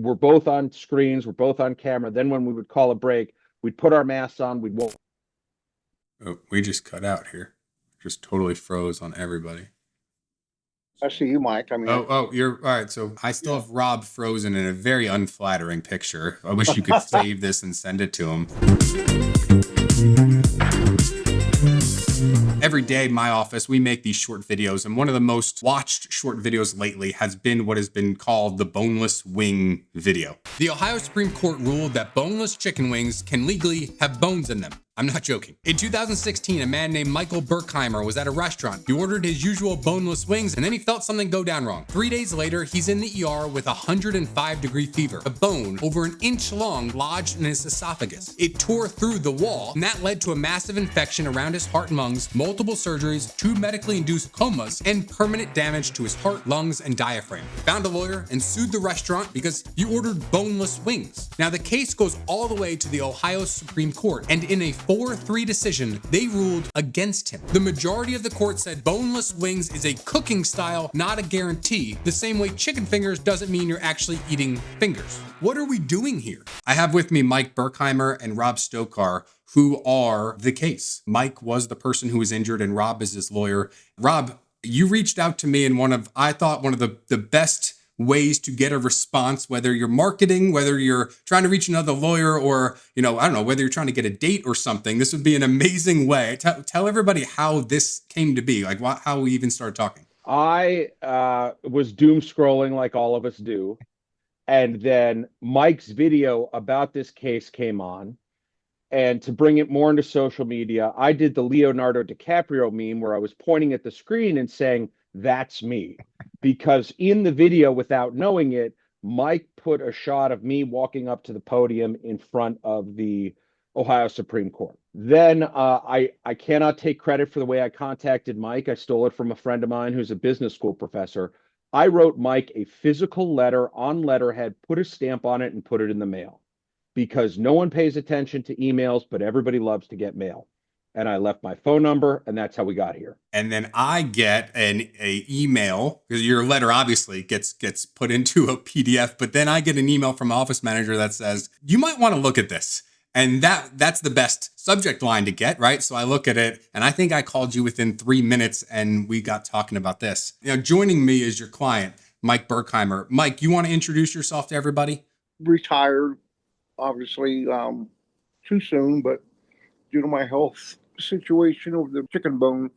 we're both on screens, we're both on camera. Then when we would call a break, we'd put our masks on, we'd walk. Oh, we just cut out here. Just totally froze on everybody. I see you, Mike. I mean, you're all right. So I still have Rob frozen in a very unflattering picture. I wish you could save this and send it to him. Every day in my office, we make these short videos, and one of the most watched short videos lately has been what has been called the boneless wing video. The Ohio Supreme Court ruled that boneless chicken wings can legally have bones in them. I'm not joking. In 2016, a man named Michael Berkheimer was at a restaurant. He ordered his usual boneless wings, and then he felt something go down wrong. 3 days later, he's in the ER with 105-degree fever. A bone over an inch long lodged in his esophagus. It tore through the wall, and that led to a massive infection around his heart and lungs, multiple surgeries, 2 medically induced comas, and permanent damage to his heart, lungs, and diaphragm. Found a lawyer and sued the restaurant because he ordered boneless wings. Now, the case goes all the way to the Ohio Supreme Court, and in a 4-3 decision, they ruled against him. The majority of the court said boneless wings is a cooking style, not a guarantee, the same way chicken fingers doesn't mean you're actually eating fingers. What are we doing here? I have with me Mike Berkheimer and Rob Stokar, who are the case. Mike was the person who was injured, and Rob is his lawyer. Rob, you reached out to me in I thought one of the best ways to get a response, whether you're marketing, whether you're trying to reach another lawyer, or, I don't know, whether you're trying to get a date or something. This would be an amazing way. Tell everybody how this came to be, like how we even started talking. I was doom scrolling like all of us do. And then Mike's video about this case came on. And to bring it more into social media, I did the Leonardo DiCaprio meme where I was pointing at the screen and saying, "That's me." Because in the video, without knowing it, Mike put a shot of me walking up to the podium in front of the Ohio Supreme Court. Then I cannot take credit for the way I contacted Mike. I stole it from a friend of mine who's a business school professor. I wrote Mike a physical letter on letterhead, put a stamp on it, and put it in the mail. Because no one pays attention to emails, but everybody loves to get mail. And I left my phone number, and that's how we got here. And then I get an email, because your letter obviously gets put into a PDF, but then I get an email from an office manager that says, you might want to look at this. And that's the best subject line to get, right? So I look at it, and I think I called you within 3 minutes, and we got talking about this. Joining me is your client, Mike Berkheimer. Mike, you want to introduce yourself to everybody? Retired, obviously, too soon, but due to my health situation over the chicken bone,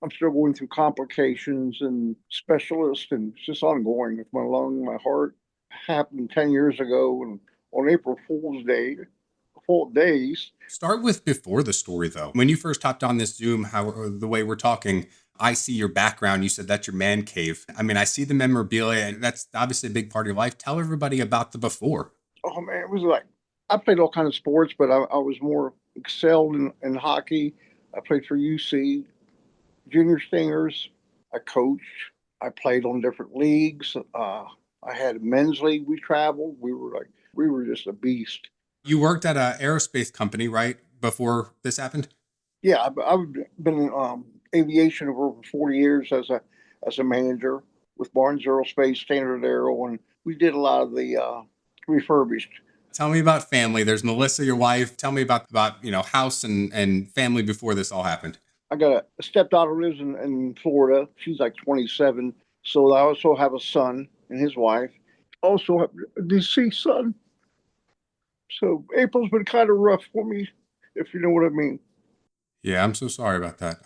I'm still going through complications and specialists, and it's just ongoing with my lung, my heart. Happened 10 years ago, and on April Fool's Day, full days. Start with before the story, though. When you first hopped on this Zoom, the way we're talking, I see your background. You said that's your man cave. I mean, I see the memorabilia, and that's obviously a big part of your life. Tell everybody about the before. Oh, man, it was like, I played all kinds of sports, but I was more excelled in hockey. I played for UC, Junior Stingers. I coached. I played on different leagues. I had a men's league. We traveled. We were just a beast. You worked at an aerospace company, right, before this happened? Yeah, I've been in aviation over 40 years as a manager with Barnes Aerospace, Standard Aero, and we did a lot of the refurbished. Tell me about family. There's Melissa, your wife. Tell me about house and family before this all happened. I got a stepdaughter who lives in Florida. She's like 27. So I also have a son and his wife. Also have a deceased son. So April's been kind of rough for me, if you know what I mean. Yeah, I'm so sorry about that.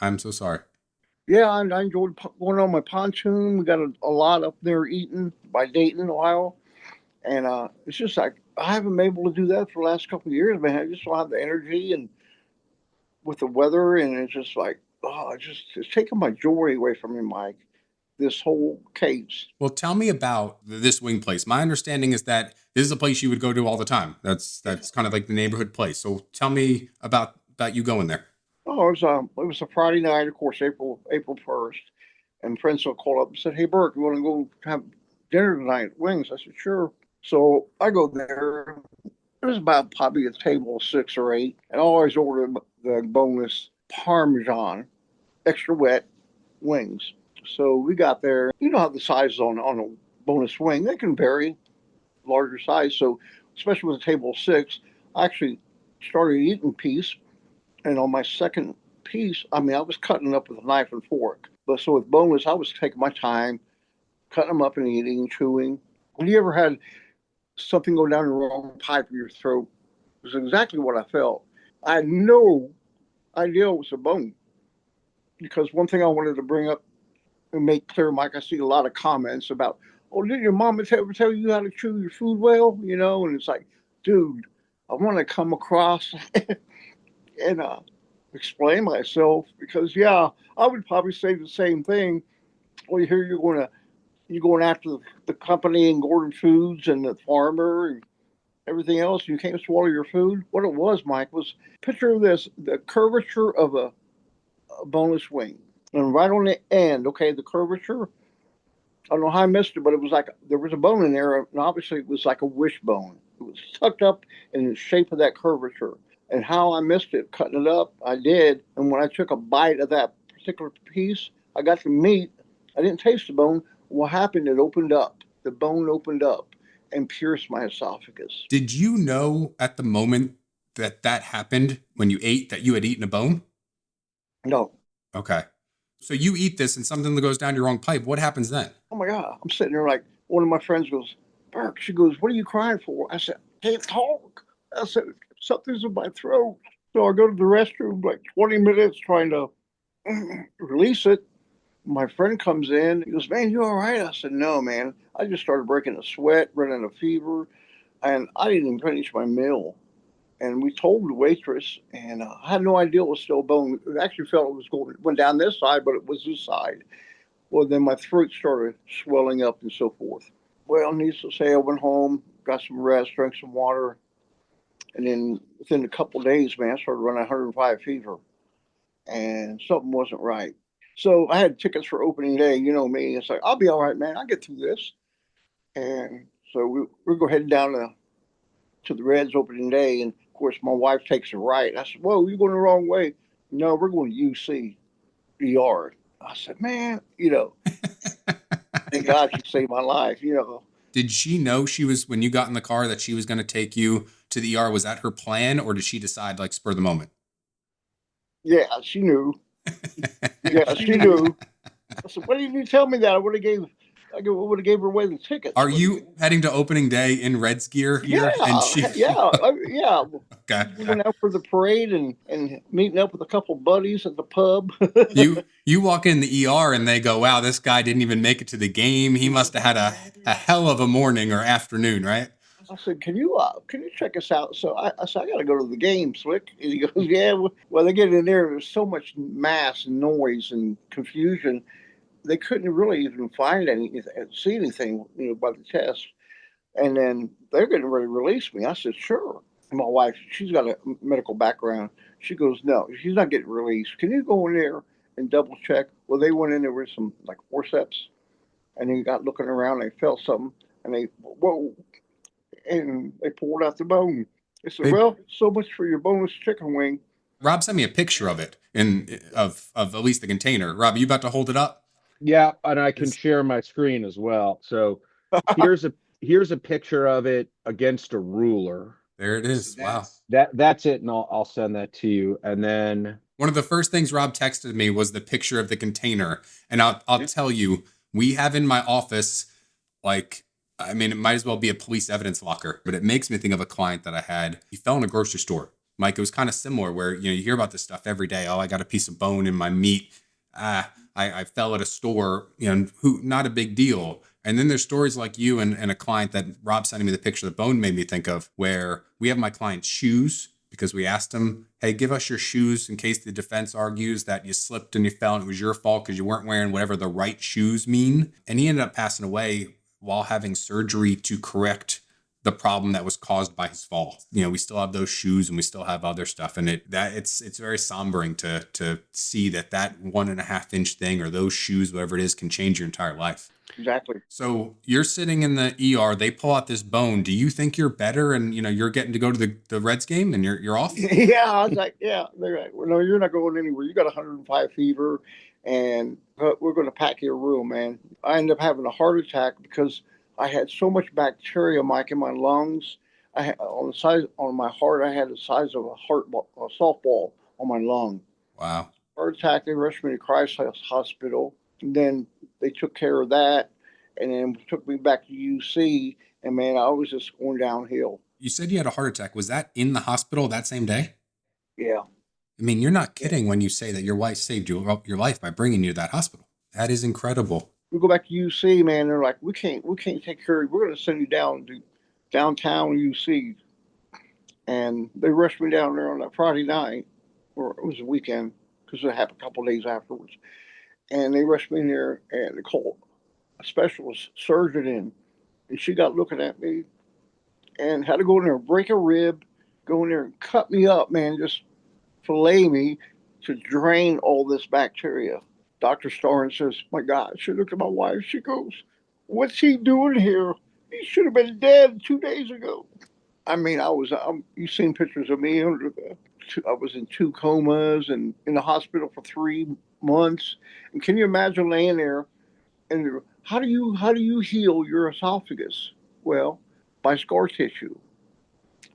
I'm so sorry. Yeah, I enjoyed going on my pontoon. We got a lot up there eating by Dayton, Ohio. And it's just like, I haven't been able to do that for the last couple of years, man. I just don't have the energy and with the weather. And it's just like, it's taking my joy away from me, Mike, this whole case. Well, tell me about this wing place. My understanding is that this is a place you would go to all the time. That's kind of like the neighborhood place. So tell me about you going there. Oh, it was a Friday night, of course, April 1st. And Prince called up and said, "Hey, Burke, you want to go have dinner tonight? Wings?" I said, "Sure." So I go there. It was about probably a table of 6 or 8. And I always order the boneless Parmesan, extra wet wings. So we got there. You know how the size is on a boneless wing. They can vary, larger size. So, especially with a table of 6, I actually started eating piece. And on my second piece, I mean, I was cutting up with a knife and fork. But so with boneless, I was taking my time, cutting them up and eating, chewing. Have you ever had something go down the wrong pipe of your throat? It was exactly what I felt. I had no idea it was a bone. Because one thing I wanted to bring up and make clear, Mike, I see a lot of comments about, oh, did your mom ever tell you how to chew your food well? You know, and it's like, dude, I want to come across and explain myself because, yeah, I would probably say the same thing. Well, here you're going after the company and Gordon Foods and the farmer and everything else. You can't swallow your food. What it was, Mike, was picture this: the curvature of a boneless wing, and right on the end, okay, the curvature. I don't know how I missed it, but it was like there was a bone in there, and obviously it was like a wishbone. It was tucked up in the shape of that curvature. And how I missed it, cutting it up, I did. And when I took a bite of that particular piece, I got the meat. I didn't taste the bone. What happened? It opened up. The bone opened up and pierced my esophagus. Did you know at the moment that that happened when you ate that you had eaten a bone? No. Okay. So you eat this and something that goes down your wrong pipe. What happens then? Oh my God. I'm sitting there like, one of my friends goes, Berke, she goes, what are you crying for? I said, can't talk. I said, something's in my throat. So I go to the restroom like 20 minutes trying to release it. My friend comes in. He goes, man, you all right? I said, no, man. I just started breaking a sweat, running a fever, and I didn't even finish my meal. And we told the waitress, and I had no idea it was still bone. I actually felt it was went down this side, but it was this side. Well, then my throat started swelling up and so forth. Well, needless to say, I went home, got some rest, drank some water, and then within a couple of days, man, I started running 105 fever, and something wasn't right. So I had tickets for opening day. You know me. It's like, I'll be all right, man. I'll get through this. And so we're going heading down to the Reds opening day. And of course, my wife takes a right. I said, whoa, you're going the wrong way. No, we're going to UC ER. I said, man, thank God she saved my life. Did she know when you got in the car that she was going to take you to the ER? Was that her plan, or did she decide like spur of the moment? Yeah, she knew. Yeah, she knew. I said, why didn't you tell me that? I would have gave her away the tickets. Are you heading to opening day in Reds gear here? Yeah, And she... yeah. Okay. We went out for the parade and meeting up with a couple buddies at the pub. You walk in the ER and they go, wow, this guy didn't even make it to the game. He must have had a hell of a morning or afternoon, right? I said, can you check us out? So I said, I got to go to the game, Slick. And he goes, yeah. Well, they get in there. There's so much mass and noise and confusion. They couldn't really even see anything, by the test. And then they're getting ready to release me. I said, sure. And my wife, she's got a medical background. She goes, no, she's not getting released. Can you go in there and double check? Well, they went in there with some like forceps, and they got looking around. They felt something, and whoa, and they pulled out the bone. They said, well, so much for your boneless chicken wing. Rob sent me a picture of it of at least the container. Rob, are you about to hold it up? Yeah, and I can share my screen as well. So here's a picture of it against a ruler. There it is. Wow. That's it, and I'll send that to you. And then one of the first things Rob texted me was the picture of the container. And I'll tell you, we have in my office, like, I mean, it might as well be a police evidence locker, but it makes me think of a client that I had. He fell in a grocery store. Mike, it was kind of similar where, you hear about this stuff every day. Oh, I got a piece of bone in my meat. I fell at a store, not a big deal. And then there's stories like you and a client that Rob sending me the picture of the bone made me think of, where we have my client's shoes because we asked him, hey, give us your shoes in case the defense argues that you slipped and you fell and it was your fault because you weren't wearing whatever the right shoes mean. And he ended up passing away while having surgery to correct the problem that was caused by his fall. We still have those shoes and we still have other stuff. And it's very sombering to see that 1.5 inch thing or those shoes, whatever it is, can change your entire life. Exactly. So you're sitting in the ER, they pull out this bone. Do you think you're better and, you're getting to go to the Reds game and you're off? Yeah, I was like, yeah, they're right. Well, no, you're not going anywhere. You got 105 fever and we're going to pack your room, man. I ended up having a heart attack because I had so much bacteria, Mike, in my lungs. I had, on my heart, I had the size of a softball on my lung. Wow. Heart attack. They rushed me to Christ Hospital. And then they took care of that, and then took me back to UC. And man, I was just going downhill. You said you had a heart attack. Was that in the hospital that same day? Yeah. I mean, you're not kidding when you say that your wife saved your life by bringing you to that hospital. That is incredible. We go back to UC, man. They're like, we can't take care of you. We're going to send you down to downtown UC. And they rushed me down there on that Friday night, or it was a weekend, because it happened a couple of days afterwards. And they rushed me in there, and they called a specialist surgeon in, and she got looking at me, and had to go in there and break a rib, go in there and cut me up, man, just fillet me to drain all this bacteria. Dr. Starn says, my God, she looked at my wife. She goes, what's he doing here? He should have been dead 2 days ago. I mean, you've seen pictures of me. I was in 2 comas and in the hospital for 3 months. And can you imagine laying there? And how do you heal your esophagus? Well, by scar tissue.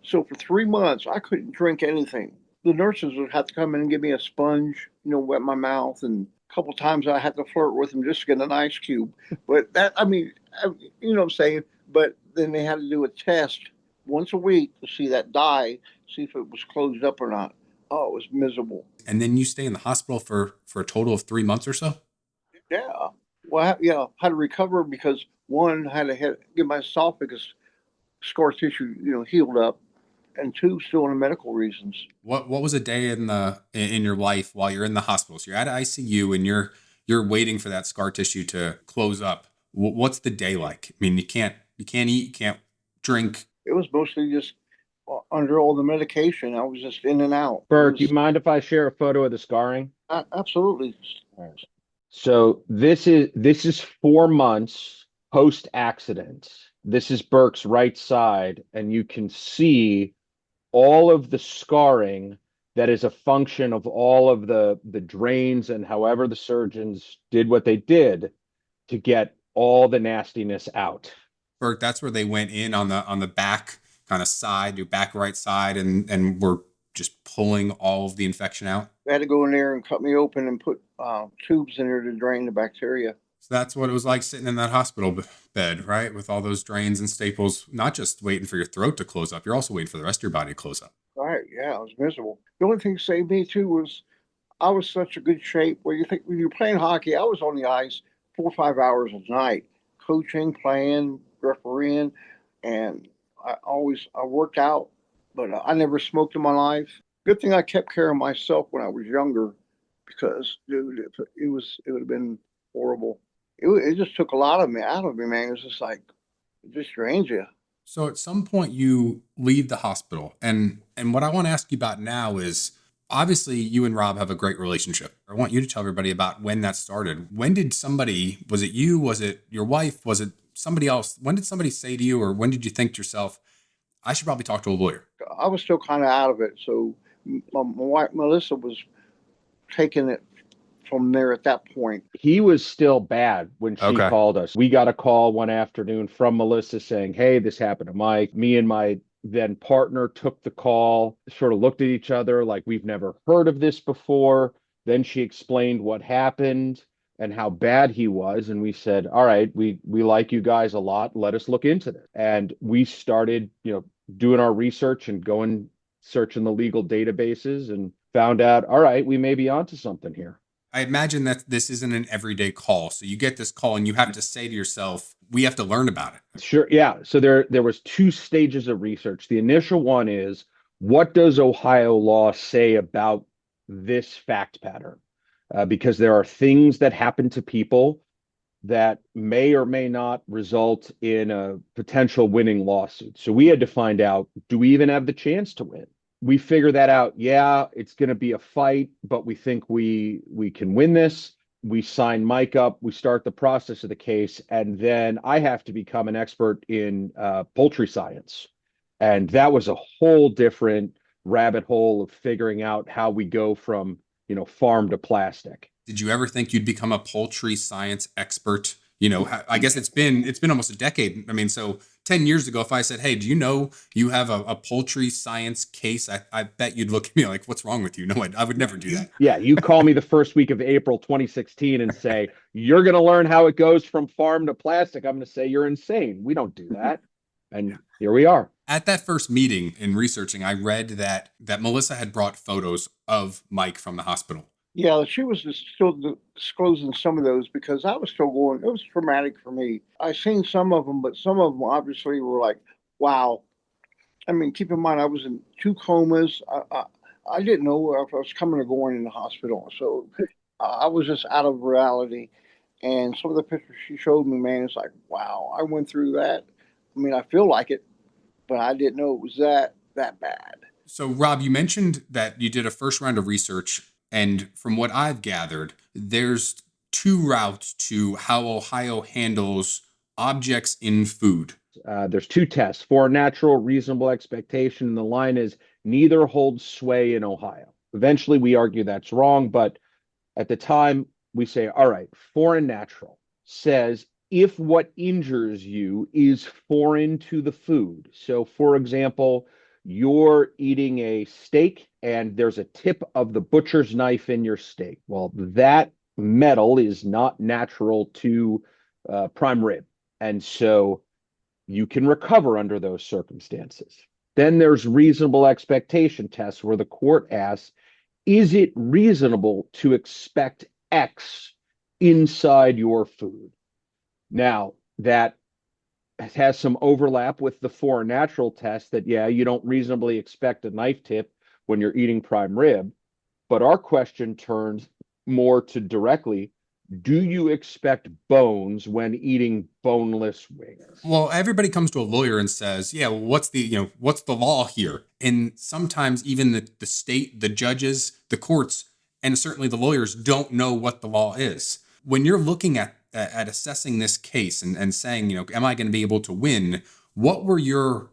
So for 3 months, I couldn't drink anything. The nurses would have to come in and give me a sponge, wet my mouth. And a couple times I had to flirt with them just to get an ice cube. But you know what I'm saying? But then they had to do a test once a week to see that dye, see if it was closed up or not. Oh, it was miserable. And then you stay in the hospital for a total of 3 months or so? Yeah. Well, I had to recover because one, I had to get my esophagus scar tissue, healed up, and 2, still in medical reasons. What was a day in your life while you're in the hospital? So you're at ICU and you're waiting for that scar tissue to close up. What's the day like? I mean, you can't eat, you can't drink. It was mostly just under all the medication. I was just in and out. Berke, do you mind if I share a photo of the scarring? Absolutely. So this is 4 months post accident. This is Berke's right side, and you can see all of the scarring that is a function of all of the drains and however the surgeons did what they did to get all the nastiness out. Berke, that's where they went in on the back kind of side, your back right side, and were just pulling all of the infection out. They had to go in there and cut me open and put tubes in there to drain the bacteria. So that's what it was like sitting in that hospital bed, right? With all those drains and staples, not just waiting for your throat to close up, you're also waiting for the rest of your body to close up. Right. Yeah, it was miserable. The only thing that saved me too was I was such a good shape. Where you think when you're playing hockey, I was on the ice 4 or 5 hours a night, coaching, playing, refereeing, and I worked out, but I never smoked in my life. Good thing I kept care of myself when I was younger, because dude, it would have been horrible. It just took a lot of me out of me, man. It was just like, it just drains you. So at some point you leave the hospital, and what I want to ask you about now is, obviously you and Rob have a great relationship. I want you to tell everybody about when that started. When did was it you? Was it your wife? Was it somebody else? When did somebody say to you, or when did you think to yourself, I should probably talk to a lawyer? I was still kind of out of it. So my wife, Melissa, was taking it from there at that point. He was still bad when she called us. We got a call one afternoon from Melissa saying, hey, this happened to Mike. Me and my then partner took the call, sort of looked at each other like we've never heard of this before. Then she explained what happened and how bad he was. And we said, all right, we like you guys a lot. Let us look into this. And we started, doing our research and going searching the legal databases and found out, all right, we may be onto something here. I imagine that this isn't an everyday call. So you get this call and you have to say to yourself, we have to learn about it. Sure. Yeah. So there was 2 stages of research. The initial one is, what does Ohio law say about this fact pattern? Because there are things that happen to people that may or may not result in a potential winning lawsuit. So we had to find out, do we even have the chance to win? We figure that out. Yeah, it's going to be a fight, but we think we can win this. We sign Mike up. We start the process of the case. And then I have to become an expert in poultry science. And that was a whole different rabbit hole of figuring out how we go from, farm to plastic. Did you ever think you'd become a poultry science expert, I guess it's been almost a decade. I mean, so 10 years ago, if I said, hey, do you know you have a poultry science case? I bet you'd look at me like, what's wrong with you? No, I would never do that. Yeah, you call me the first week of April 2016 and say, you're going to learn how it goes from farm to plastic. I'm going to say you're insane. We don't do that. And here we are. At that first meeting in researching, I read that Melissa had brought photos of Mike from the hospital. Yeah, she was still disclosing some of those because I was still going. It was traumatic for me. I seen some of them, but some of them obviously were like, wow. I mean, keep in mind, I was in 2 comas. I didn't know if I was coming or going in the hospital. So I was just out of reality. And some of the pictures she showed me, man, it's like, wow, I went through that. I mean, I feel like it, but I didn't know it was that bad. So, Rob, you mentioned that you did a first round of research. And from what I've gathered, there's 2 routes to how Ohio handles objects in food. There's 2 tests for natural, reasonable expectation. And the line is neither holds sway in Ohio. Eventually, we argue that's wrong. But at the time, we say, all right, foreign natural says if what injures you is foreign to the food. So, for example, you're eating a steak and there's a tip of the butcher's knife in your steak. Well, that metal is not natural to prime rib. And so you can recover under those circumstances. Then there's reasonable expectation tests where the court asks, is it reasonable to expect X inside your food? Now, that has some overlap with the foreign natural test that, yeah, you don't reasonably expect a knife tip when you're eating prime rib. But our question turns more to directly, do you expect bones when eating boneless wings? Well, everybody comes to a lawyer and says, yeah, well, what's the law here? And sometimes even the state, the judges, the courts, and certainly the lawyers don't know what the law is. When you're looking at assessing this case and saying, am I going to be able to win? What was your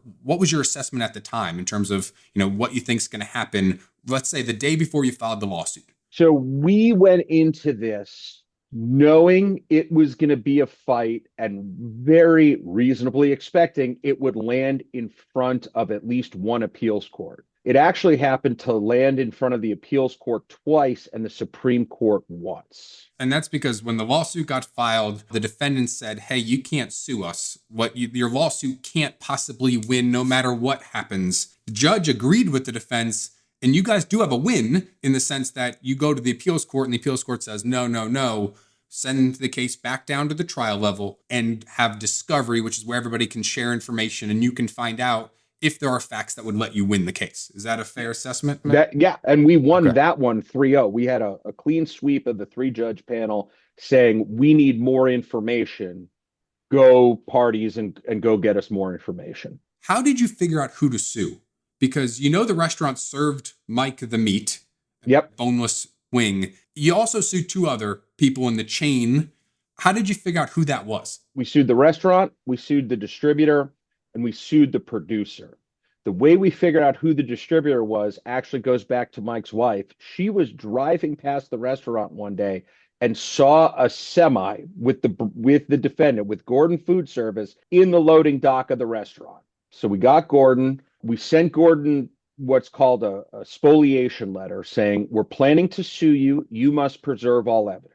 assessment at the time in terms of, what you think is going to happen, let's say the day before you filed the lawsuit? So we went into this knowing it was going to be a fight and very reasonably expecting it would land in front of at least one appeals court. It actually happened to land in front of the appeals court twice and the Supreme Court once. And that's because when the lawsuit got filed, the defendant said, hey, you can't sue us. Your lawsuit can't possibly win no matter what happens. The judge agreed with the defense, and you guys do have a win in the sense that you go to the appeals court and the appeals court says, no, send the case back down to the trial level and have discovery, which is where everybody can share information and you can find out if there are facts that would let you win the case. Is that a fair assessment? Yeah, and we won that one 3-0. We had a clean sweep of the 3-judge panel saying we need more information. Go parties and go get us more information. How did you figure out who to sue? Because the restaurant served Mike the meat, yep, boneless wing. You also sued 2 other people in the chain. How did you figure out who that was? We sued the restaurant, we sued the distributor, and we sued the producer. The way we figured out who the distributor was actually goes back to Mike's wife. She was driving past the restaurant one day and saw a semi with the defendant, with Gordon Food Service, in the loading dock of the restaurant. So we got Gordon. We sent Gordon what's called a spoliation letter saying, we're planning to sue you. You must preserve all evidence.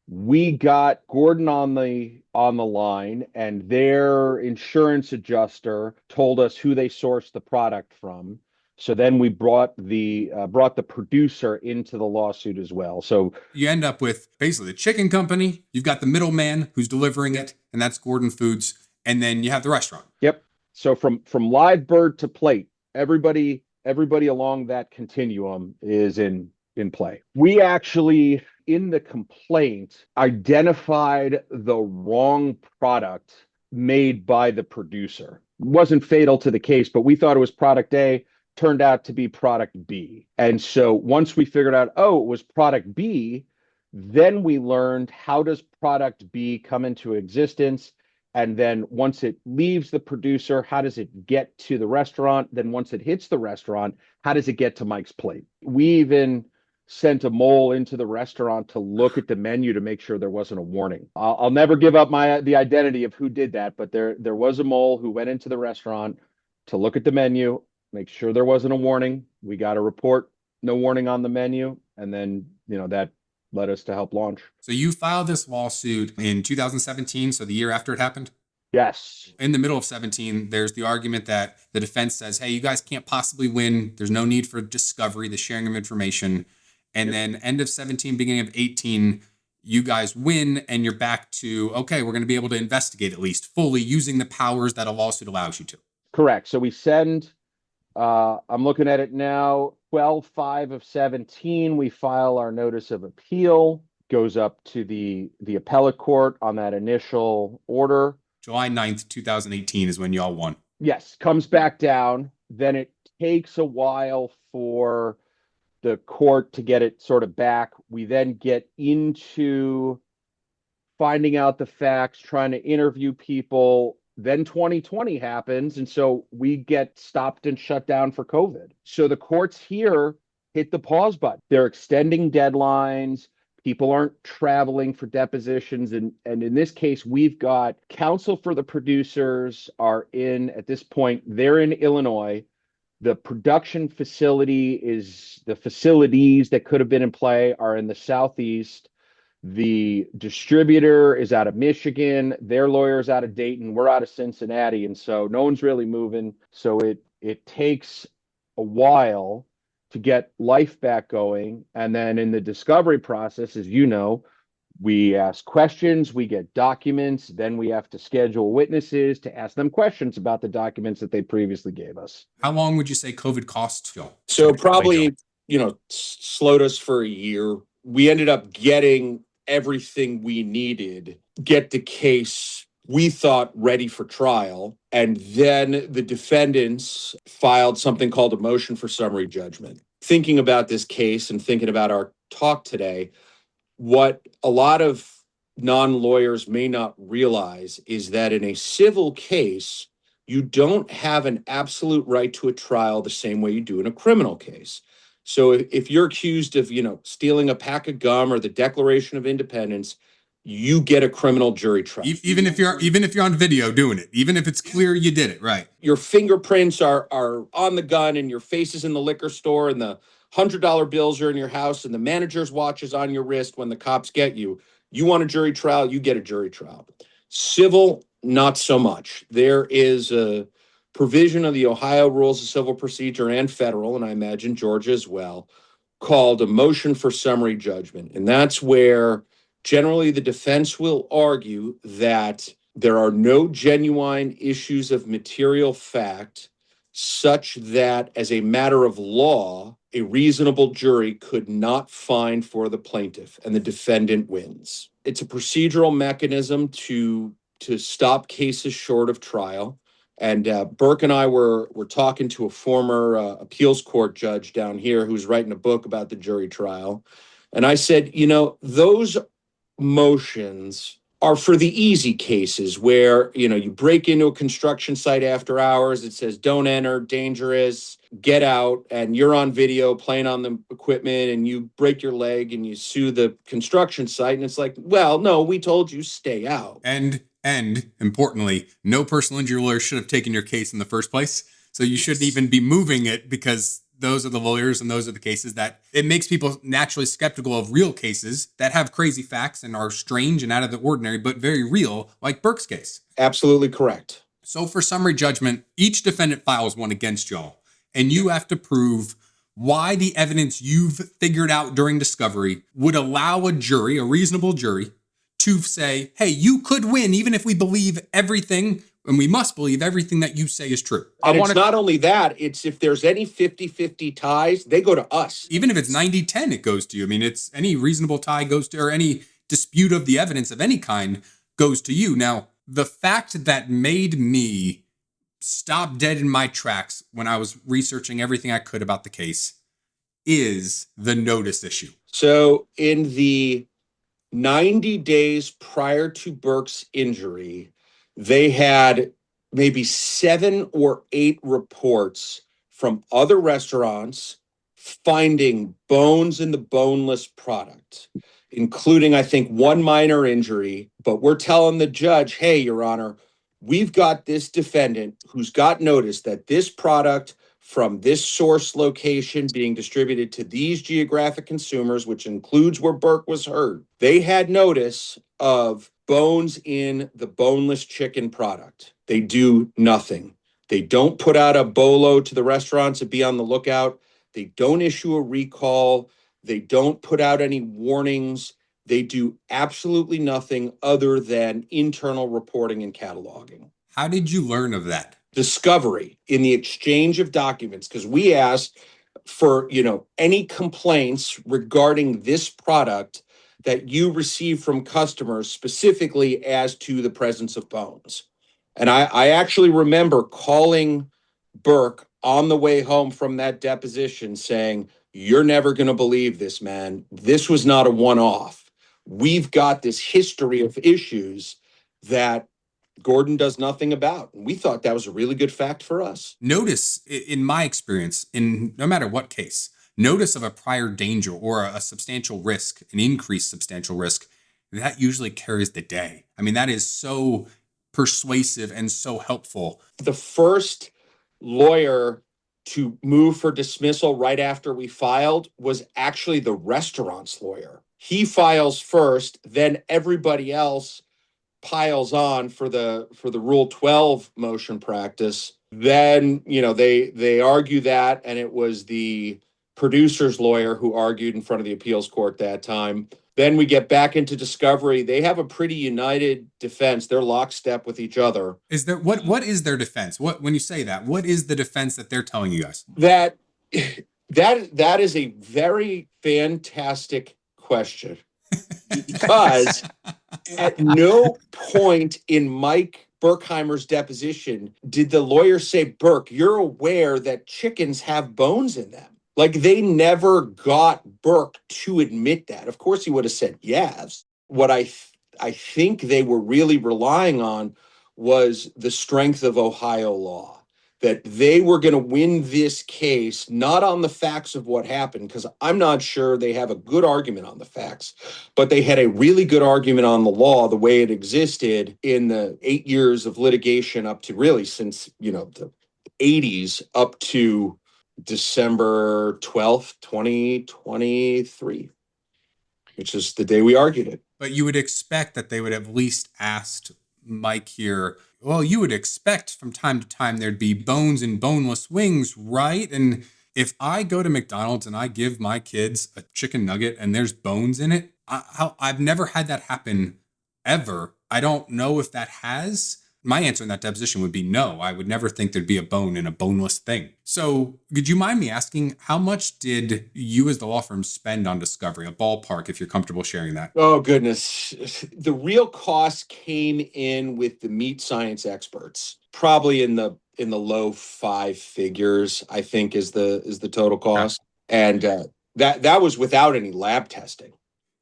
We got Gordon on the line, and their insurance adjuster told us who they sourced the product from. So then we brought the producer into the lawsuit as well. So you end up with basically the chicken company. You've got the middleman who's delivering it, and that's Gordon Foods. And then you have the restaurant. Yep. So from live bird to plate, everybody along that continuum is in play. We actually, in the complaint, identified the wrong product made by the producer. It wasn't fatal to the case, but we thought it was product A, turned out to be product B. And so once we figured out, it was product B, then we learned how does product B come into existence? And then once it leaves the producer, how does it get to the restaurant? Then once it hits the restaurant, how does it get to Mike's plate? We even sent a mole into the restaurant to look at the menu to make sure there wasn't a warning. I'll never give up the identity of who did that, but there was a mole who went into the restaurant to look at the menu, make sure there wasn't a warning. We got a report, no warning on the menu, and then that led us to help launch. So you filed this lawsuit in 2017, so the year after it happened? Yes. In the middle of 17, there's the argument that the defense says, hey, you guys can't possibly win. There's no need for discovery, the sharing of information. And then end of 17, beginning of 18, you guys win and you're back to, okay, we're going to be able to investigate at least fully using the powers that a lawsuit allows you to. Correct. So we send, I'm looking at it now, 12/5 of 17, we file our notice of appeal, goes up to the appellate court on that initial order. July 9th, 2018 is when y'all won. Yes, comes back down. Then it takes a while for the court to get it sort of back. We then get into finding out the facts, trying to interview people. Then 2020 happens, and so we get stopped and shut down for COVID. So the courts here hit the pause button. They're extending deadlines. People aren't traveling for depositions. And in this case, we've got counsel for the producers are in, at this point, they're in Illinois. The production facility the facilities that could have been in play are in the Southeast. The distributor is out of Michigan. Their lawyer's out of Dayton. We're out of Cincinnati. And so no one's really moving. So it takes a while to get life back going. And then in the discovery process, as you know, we ask questions, we get documents, then we have to schedule witnesses to ask them questions about the documents that they previously gave us. How long would you say COVID cost you? So probably, slowed us for a year. We ended up getting everything we needed, get the case we thought ready for trial. And then the defendants filed something called a motion for summary judgment. Thinking about this case and thinking about our talk today, what a lot of non-lawyers may not realize is that in a civil case, you don't have an absolute right to a trial the same way you do in a criminal case. So if you're accused of, stealing a pack of gum or the Declaration of Independence, you get a criminal jury trial. Even if you're on video doing it, even if it's clear you did it, right? Your fingerprints are on the gun and your face is in the liquor store and the $100 bills are in your house and the manager's watch is on your wrist when the cops get you. You want a jury trial, you get a jury trial. Civil, not so much. There is a provision of the Ohio Rules of Civil Procedure and federal, and I imagine Georgia as well, called a motion for summary judgment. And that's where generally the defense will argue that there are no genuine issues of material fact such that as a matter of law, a reasonable jury could not find for the plaintiff and the defendant wins. It's a procedural mechanism to stop cases short of trial. And Berke and I were talking to a former appeals court judge down here who's writing a book about the jury trial. And I said, those motions are for the easy cases where, you break into a construction site after hours. It says, don't enter, dangerous, get out. And you're on video playing on the equipment and you break your leg and you sue the construction site. And it's like, well, no, we told you stay out. And importantly, no personal injury lawyer should have taken your case in the first place. So you shouldn't even be moving it because those are the lawyers and those are the cases that it makes people naturally skeptical of real cases that have crazy facts and are strange and out of the ordinary, but very real, like Berke's case. Absolutely correct. So for summary judgment, each defendant files one against y'all, and you have to prove why the evidence you've figured out during discovery would allow a jury, a reasonable jury, to say, hey, you could win even if we believe everything, and we must believe everything that you say is true. And it's not only that, it's if there's any 50-50 ties, they go to us. Even if it's 90-10, it goes to you. I mean, it's any reasonable tie goes to, or any dispute of the evidence of any kind goes to you. Now, the fact that made me stop dead in my tracks when I was researching everything I could about the case is the notice issue. So in the 90 days prior to Berke's injury, they had maybe 7 or 8 reports from other restaurants, finding bones in the boneless product, including, I think, one minor injury. But we're telling the judge, hey, Your Honor, we've got this defendant who's got notice that this product from this source location being distributed to these geographic consumers, which includes where Berke was hurt, they had notice of bones in the boneless chicken product. They do nothing. They don't put out a bolo to the restaurants to be on the lookout. They don't issue a recall. They don't put out any warnings. They do absolutely nothing other than internal reporting and cataloging. How did you learn of that? Discovery in the exchange of documents, because we asked for, any complaints regarding this product that you receive from customers, specifically as to the presence of bones. And I actually remember calling Berke on the way home from that deposition saying, you're never going to believe this, man. This was not a one-off. We've got this history of issues that Gordon does nothing about. And we thought that was a really good fact for us. Notice, in my experience, in no matter what case, notice of a prior danger or a substantial risk, an increased substantial risk, that usually carries the day. I mean, that is so persuasive and so helpful. The first lawyer to move for dismissal right after we filed was actually the restaurant's lawyer. He files first, then everybody else piles on for the Rule 12 motion practice. Then, they argue that, and it was the producer's lawyer who argued in front of the appeals court that time. Then we get back into discovery. They have a pretty united defense. They're lockstep with each other. Is there what is their defense? When you say that, what is the defense that they're telling you guys? That is a very fantastic question. Because at no point in Mike Berkheimer's deposition did the lawyer say, Berke, you're aware that chickens have bones in them. Like, they never got Berke to admit that. Of course, he would have said yes. What I think they were really relying on was the strength of Ohio law, that they were going to win this case, not on the facts of what happened, because I'm not sure they have a good argument on the facts, but they had a really good argument on the law, the way it existed in the 8 years of litigation up to really since, the 80s up to December 12th, 2023, which is the day we argued it. But you would expect that they would have at least asked Mike here, well, you would expect from time to time there'd be bones in boneless wings, right? And if I go to McDonald's and I give my kids a chicken nugget and there's bones in it, I've never had that happen ever. I don't know if that has. My answer in that deposition would be no. I would never think there'd be a bone in a boneless thing. So could you mind me asking, how much did you as the law firm spend on discovery? A ballpark, if you're comfortable sharing that. Oh, goodness. The real cost came in with the meat science experts, probably in the low 5 figures, I think is the total cost. And that was without any lab testing.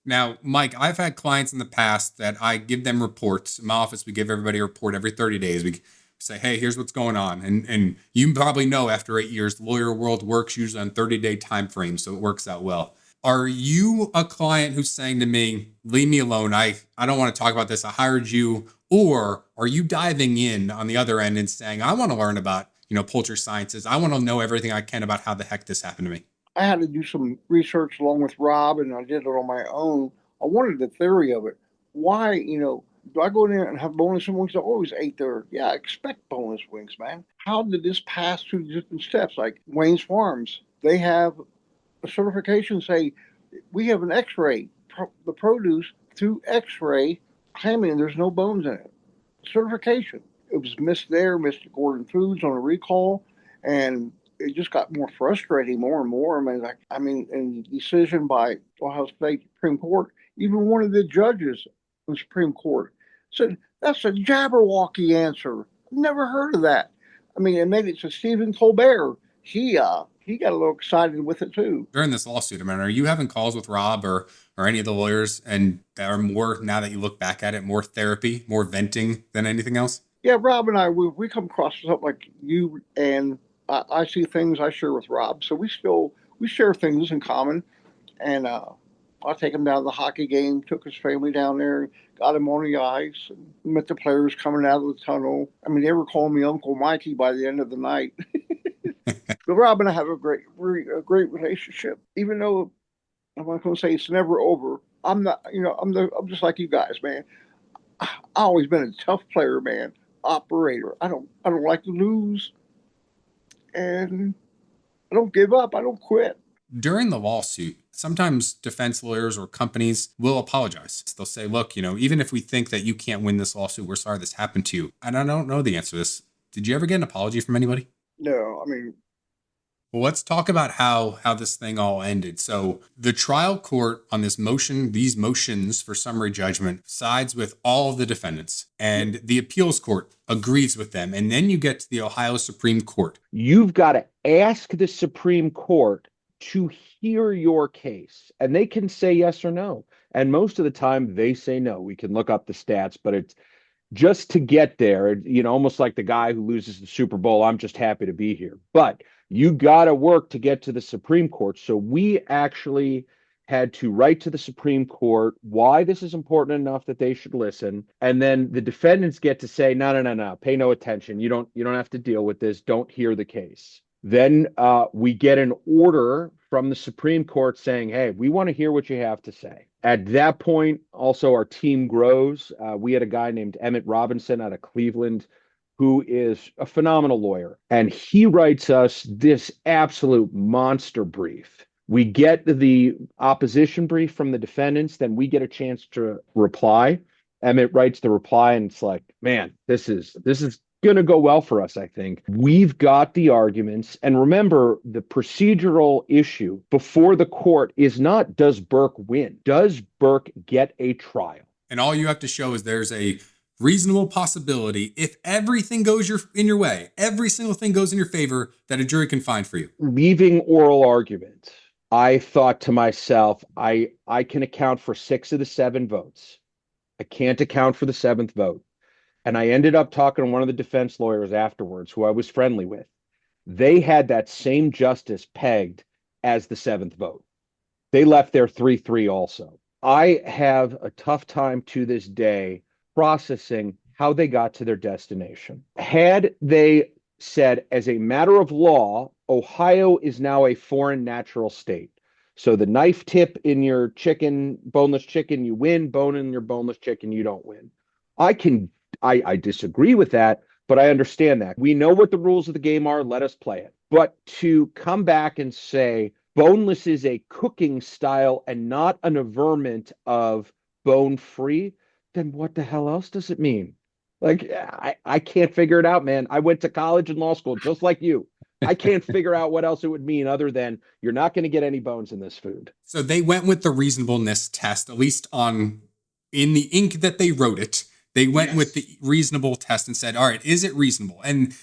Now, Mike, I've had clients in the past that I give them reports. In my office, we give everybody a report every 30 days. We say, hey, here's what's going on. And you probably know after 8 years, the lawyer world works usually on 30-day time frames, so it works out well. Are you a client who's saying to me, leave me alone, I don't want to talk about this, I hired you? Or are you diving in on the other end and saying, I want to learn about, poultry sciences. I want to know everything I can about how the heck this happened to me. I had to do some research along with Rob, and I did it on my own. I wanted the theory of it. Why, do I go in there and have boneless wings? I always ate there. Yeah, I expect boneless wings, man. How did this pass through different steps? Like Wayne's Farms, they have a certification say, we have an x-ray, the produce through x-ray, claiming there's no bones in it. Certification. It was missed there, missed at Gordon Foods on a recall, and it just got more frustrating more and more. In the decision by Ohio State Supreme Court, even one of the judges in the Supreme Court said, that's a Jabberwocky answer. I've never heard of that. It made it to Stephen Colbert. He got a little excited with it too. During this lawsuit, are you having calls with Rob or any of the lawyers, and that are more, now that you look back at it, more therapy, more venting than anything else? Yeah, Rob and I, we come across something like you, and I see things I share with Rob. So we still we share things in common. And I take him down to the hockey game, took his family down there, got him on the ice, and met the players coming out of the tunnel. I mean, they were calling me Uncle Mikey by the end of the night. But Rob and I have a great relationship, even though I'm not going to say it's never over. I'm not, I'm just like you guys, man. I always been a tough player, man. Operator. I don't like to lose, and I don't give up. I don't quit. During the lawsuit, sometimes defense lawyers or companies will apologize. They'll say, look, even if we think that you can't win this lawsuit, we're sorry this happened to you. And I don't know the answer to this. Did you ever get an apology from anybody? No, I mean, well, let's talk about how this thing all ended. So the trial court on these motions for summary judgment sides with all of the defendants, and the appeals court agrees with them. And then you get to the Ohio Supreme Court. You've got to ask the Supreme Court to hear your case, and they can say yes or no. And most of the time they say no. We can look up the stats, but it's just to get there, almost like the guy who loses the Super Bowl. I'm just happy to be here. But you got to work to get to the Supreme Court. So we actually had to write to the Supreme Court why this is important enough that they should listen. And then the defendants get to say, no, pay no attention. You don't have to deal with this. Don't hear the case. Then we get an order from the Supreme Court saying, hey, we want to hear what you have to say. At that point, also, our team grows. We had a guy named Emmett Robinson out of Cleveland who is a phenomenal lawyer, and he writes us this absolute monster brief. We get the opposition brief from the defendants, then we get a chance to reply. Emmett writes the reply, and it's like, man, this is going to go well for us, I think. We've got the arguments. And remember, the procedural issue before the court is not, does Berke win? Does Berke get a trial? And all you have to show is there's a reasonable possibility, if everything goes in your way, every single thing goes in your favor, that a jury can find for you. Leaving oral argument, I thought to myself, I can account for 6 of the 7 votes. I can't account for the 7th vote. And I ended up talking to one of the defense lawyers afterwards, who I was friendly with. They had that same justice pegged as the 7th vote. They left their 3-3 also. I have a tough time to this day processing how they got to their destination. Had they said, as a matter of law, Ohio is now a foreign natural state. So the knife tip in your chicken, boneless chicken, you win. Bone in your boneless chicken, you don't win. I disagree with that, but I understand that. We know what the rules of the game are. Let us play it. But to come back and say boneless is a cooking style and not an averment of bone-free, then what the hell else does it mean? Like, I can't figure it out, man. I went to college and law school just like you. I can't figure out what else it would mean other than you're not going to get any bones in this food. So they went with the reasonableness test, at least in the ink that they wrote it. They went with the reasonable test and said, all right, is it reasonable? And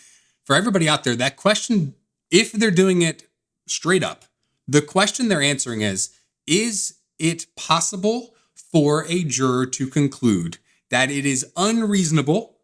for everybody out there, that question, if they're doing it straight up, the question they're answering is it possible for a juror to conclude that it is unreasonable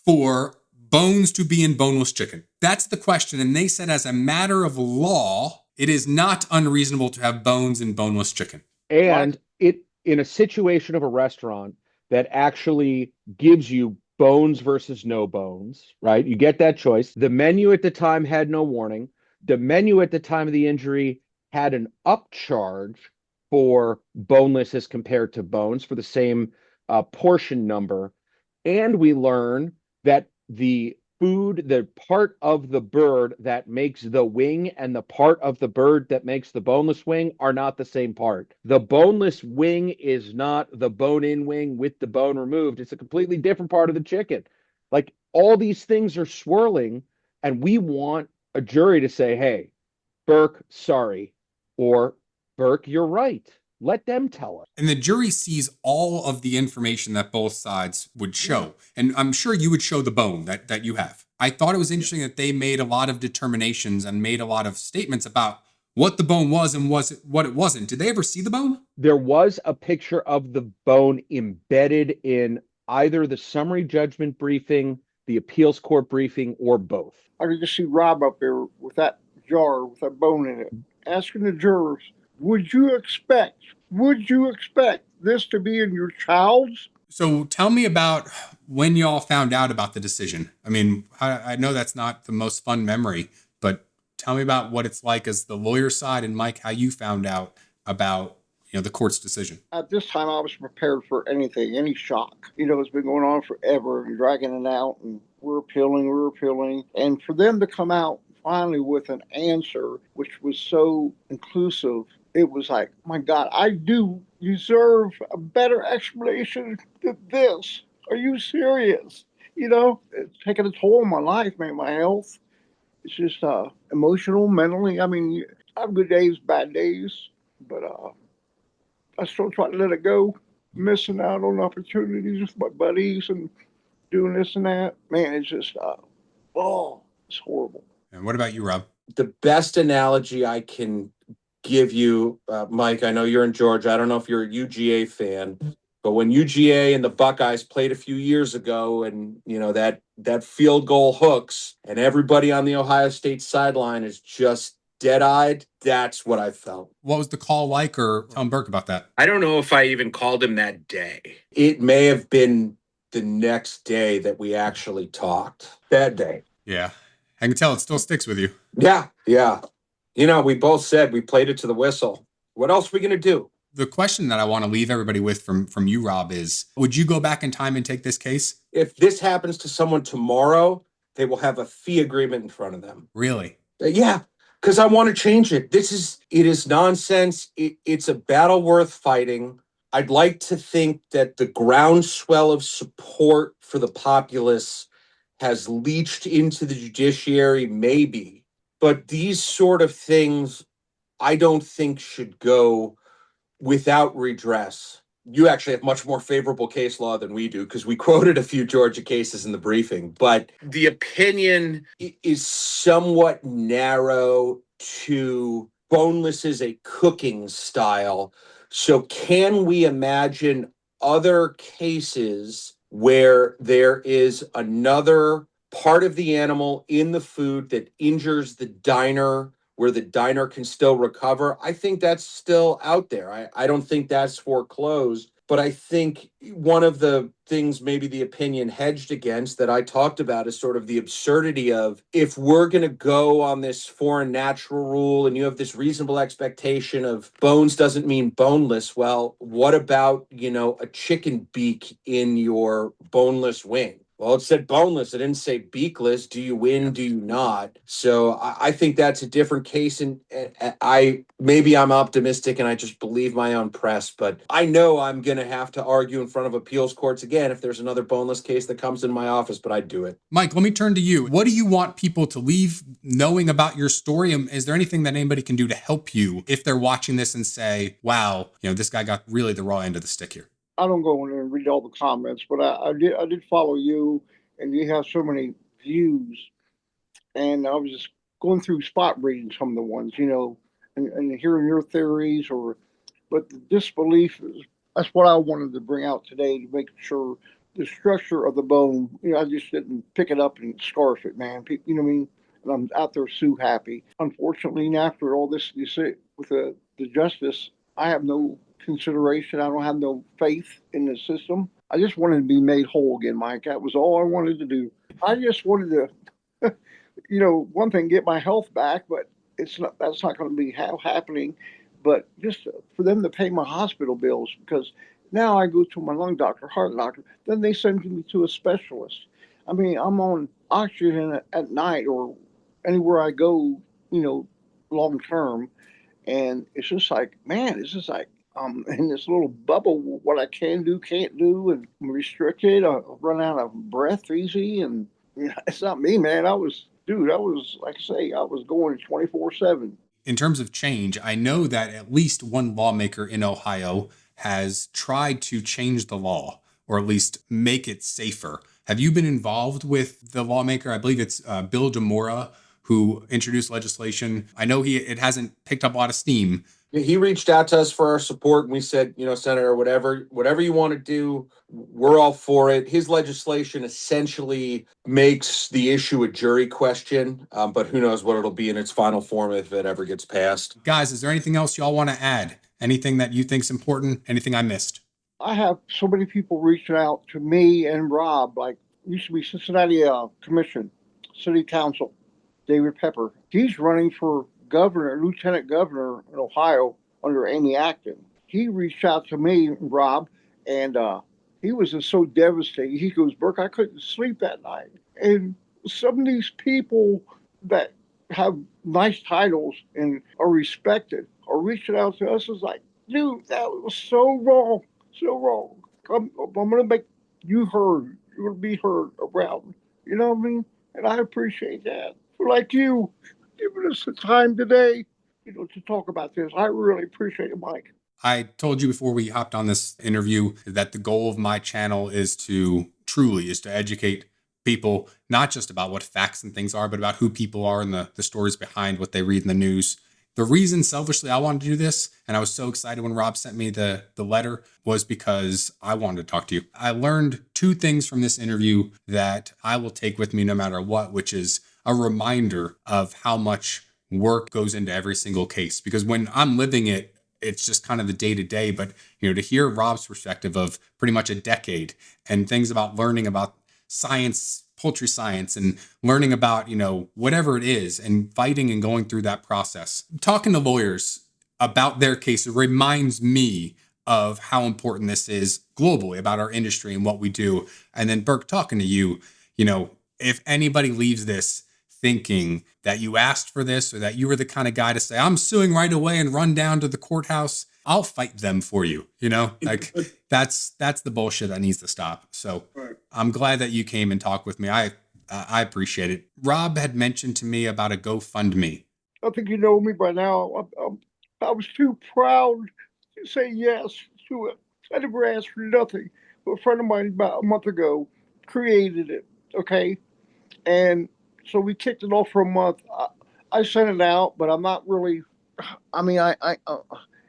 for bones to be in boneless chicken? That's the question. And they said, as a matter of law, it is not unreasonable to have bones in boneless chicken. And it, in a situation of a restaurant that actually gives you bones versus no bones, right? You get that choice. The menu at the time had no warning. The menu at the time of the injury had an upcharge for boneless as compared to bones for the same portion number. And we learn that the food, the part of the bird that makes the wing and the part of the bird that makes the boneless wing are not the same part. The boneless wing is not the bone-in wing with the bone removed. It's a completely different part of the chicken. Like, all these things are swirling, and we want a jury to say, hey, Berke, sorry, or Berke, you're right. Let them tell us. And the jury sees all of the information that both sides would show. And I'm sure you would show the bone that you have. I thought it was interesting that they made a lot of determinations and made a lot of statements about what the bone was and what it wasn't. Did they ever see the bone? There was a picture of the bone embedded in either the summary judgment briefing, the appeals court briefing, or both. I could just see Rob up there with that jar with that bone in it. asking the jurors, would you expect this to be in your child's? So tell me about when y'all found out about the decision. I mean, I know that's not the most fun memory, but tell me about what it's like as the lawyer side, and Mike, how you found out about, the court's decision. At this time, I was prepared for anything, any shock. It's been going on forever and dragging it out, and we're appealing. And for them to come out finally with an answer, which was so inclusive, it was like, my God, I do deserve a better explanation than this. Are you serious? It's taking a toll on my life, man, my health. It's just emotional, mentally. I mean, I have good days, bad days, but I still try to let it go. Missing out on opportunities with my buddies and doing this and that. Man, it's just, it's horrible. And what about you, Rob? The best analogy I can give you, Mike, I know you're in Georgia. I don't know if you're a UGA fan, but when UGA and the Buckeyes played a few years ago, and that field goal hooks, and everybody on the Ohio State sideline is just dead-eyed, that's what I felt. What was the call like, or tell Berke about that? I don't know if I even called him that day. It may have been the next day that we actually talked. That day. Yeah. I can tell it still sticks with you. Yeah. We both said we played it to the whistle. What else are we going to do? The question that I want to leave everybody with from you, Rob, is, would you go back in time and take this case? If this happens to someone tomorrow, they will have a fee agreement in front of them. Really? Yeah, because I want to change it. It is nonsense. It's a battle worth fighting. I'd like to think that the groundswell of support for the populace has leached into the judiciary, maybe. But these sort of things, I don't think should go without redress. You actually have much more favorable case law than we do, because we quoted a few Georgia cases in the briefing. But the opinion is somewhat narrow to boneless is a cooking style. So can we imagine other cases where there is another part of the animal in the food that injures the diner, where the diner can still recover? I think that's still out there. I don't think that's foreclosed. But I think one of the things maybe the opinion hedged against that I talked about is sort of the absurdity of, if we're going to go on this foreign natural rule and you have this reasonable expectation of bones doesn't mean boneless, well, what about, a chicken beak in your boneless wing? Well, it said boneless. It didn't say beakless. Do you win? Do you not? So I think that's a different case. And maybe I'm optimistic and I just believe my own press, but I know I'm going to have to argue in front of appeals courts again if there's another boneless case that comes in my office, but I'd do it. Mike, let me turn to you. What do you want people to leave knowing about your story? And is there anything that anybody can do to help you if they're watching this and say, wow, this guy got really the raw end of the stick here? I don't go in there and read all the comments, but I did follow you, and you have so many views. And I was just going through spot reading some of the ones, and hearing your theories, but the disbelief that's what I wanted to bring out today, to make sure the structure of the bone, I just didn't pick it up and scarf it, man. You know what I mean? And I'm out there so happy. Unfortunately, after all this, you see, with the justice, I have no consideration. I don't have no faith in the system. I just wanted to be made whole again, Mike. That was all I wanted to do. I just wanted to, one thing, get my health back, but that's not going to be happening. But just for them to pay my hospital bills, because now I go to my lung doctor, heart doctor, then they send me to a specialist. I mean, I'm on oxygen at night or anywhere I go, long term. And it's just like, man, it's just like, in this little bubble, what I can do, can't do, and I'm restricted. I run out of breath easy, and it's not me, man. I was, like I say, I was going 24/7. In terms of change, I know that at least one lawmaker in Ohio has tried to change the law, or at least make it safer. Have you been involved with the lawmaker? I believe it's Bill DeMora, who introduced legislation. I know it hasn't picked up a lot of steam, He reached out to us for our support, and we said, Senator, whatever you want to do, we're all for it. His legislation essentially makes the issue a jury question, but who knows what it'll be in its final form if it ever gets passed. Guys, is there anything else y'all want to add? Anything that you think's important? Anything I missed? I have so many people reaching out to me and Rob, like used to be Cincinnati Commission, City Council, David Pepper. He's running for lieutenant governor in Ohio under Amy Acton. He reached out to me, Rob, and he was just so devastated. He goes, Berke, I couldn't sleep that night. And some of these people that have nice titles and are respected are reaching out to us. It's like, dude, that was so wrong. So wrong. I'm going to make you heard. You're going to be heard around. You know what I mean? And I appreciate that. For like you, giving us the time today, to talk about this. I really appreciate it, Mike. I told you before we hopped on this interview that the goal of my channel is to educate people, not just about what facts and things are, but about who people are and the stories behind what they read in the news. The reason selfishly I wanted to do this, and I was so excited when Rob sent me the letter, was because I wanted to talk to you. I learned two things from this interview that I will take with me no matter what, which is a reminder of how much work goes into every single case. Because when I'm living it, it's just kind of the day to day. But, to hear Rob's perspective of pretty much a decade and things about learning about science, poultry science, and learning about, whatever it is, and fighting and going through that process. Talking to lawyers about their case, it reminds me of how important this is globally about our industry and what we do. And then Berke, talking to you, if anybody leaves this thinking that you asked for this or that you were the kind of guy to say, I'm suing right away and run down to the courthouse, I'll fight them for you. Like that's the bullshit that needs to stop. So Right. I'm glad that you came and talked with me. I appreciate it. Rob had mentioned to me about a GoFundMe. I think you know me by now. I was too proud to say yes to it. I never asked for nothing. But a friend of mine about a month ago created it, okay? And so we kicked it off for a month. I sent it out, but I'm not really,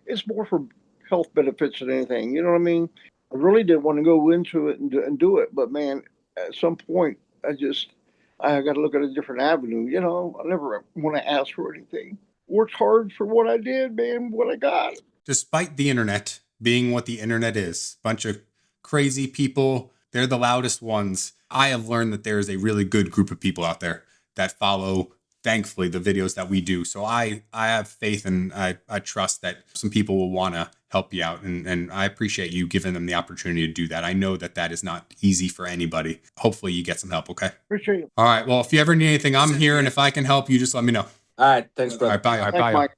it's more for health benefits than anything. You know what I mean? I really didn't want to go into it and do it, but man, at some point, I got to look at a different avenue. I never want to ask for anything. Worked hard for what I did, man, what I got. Despite the internet being what the internet is, bunch of crazy people, they're the loudest ones. I have learned that there is a really good group of people out there that follow, thankfully, the videos that we do. So I have faith and I trust that some people will want to help you out. And I appreciate you giving them the opportunity to do that. I know that is not easy for anybody. Hopefully you get some help, okay? Appreciate it. All right. Well, if you ever need anything, I'm here. And if I can help you, just let me know. All right. Thanks, brother. All right. Bye. Thanks, Mike.